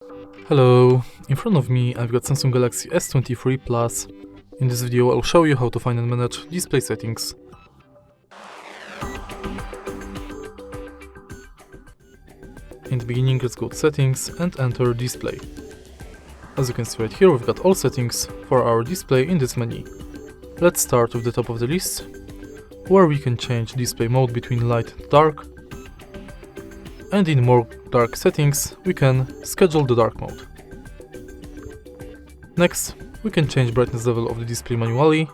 Hello, in front of me I've got Samsung Galaxy S23 Plus. In this video I'll show you how to find and manage display settings. In the beginning, let's go to settings and enter display. As you can see right here, we've got all settings for our display in this menu. Let's start with the top of the list, where we can change display mode between light and dark. And in more dark settings, we can schedule the dark mode. Next, we can change brightness level of the display manually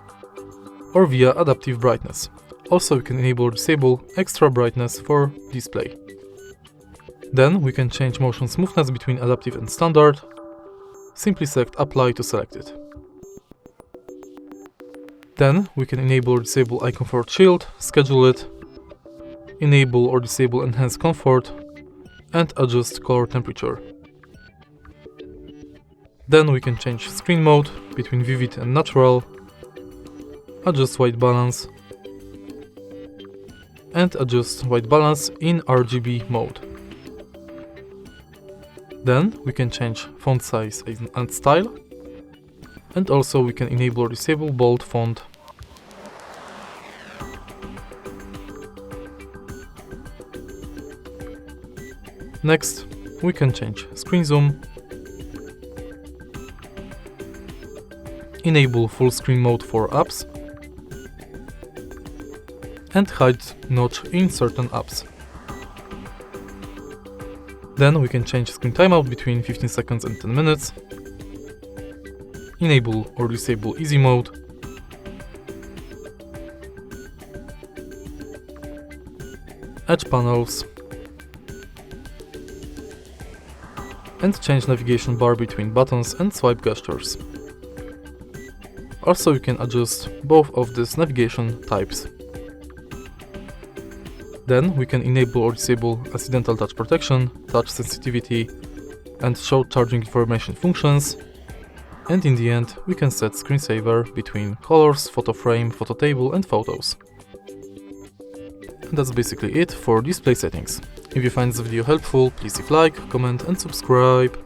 or via adaptive brightness. Also, we can enable or disable extra brightness for display. Then we can change motion smoothness between adaptive and standard. Simply select apply to select it. Then we can enable or disable eye comfort shield, schedule it, enable or disable enhanced comfort, and adjust color temperature. Then we can change screen mode between vivid and natural, adjust white balance, and adjust white balance in RGB mode. Then we can change font size and style, and also we can enable or disable bold font. Next, we can change screen zoom, enable full screen mode for apps, and hide notch in certain apps. Then we can change screen timeout between 15 seconds and 10 minutes, enable or disable easy mode, edge panels, and change navigation bar between buttons and swipe gestures. Also, you can adjust both of these navigation types. Then we can enable or disable accidental touch protection, touch sensitivity, and show charging information functions. And in the end, we can set screensaver between colors, photo frame, photo table, and photos. And that's basically it for display settings. If you find this video helpful, please leave a like, comment, and subscribe.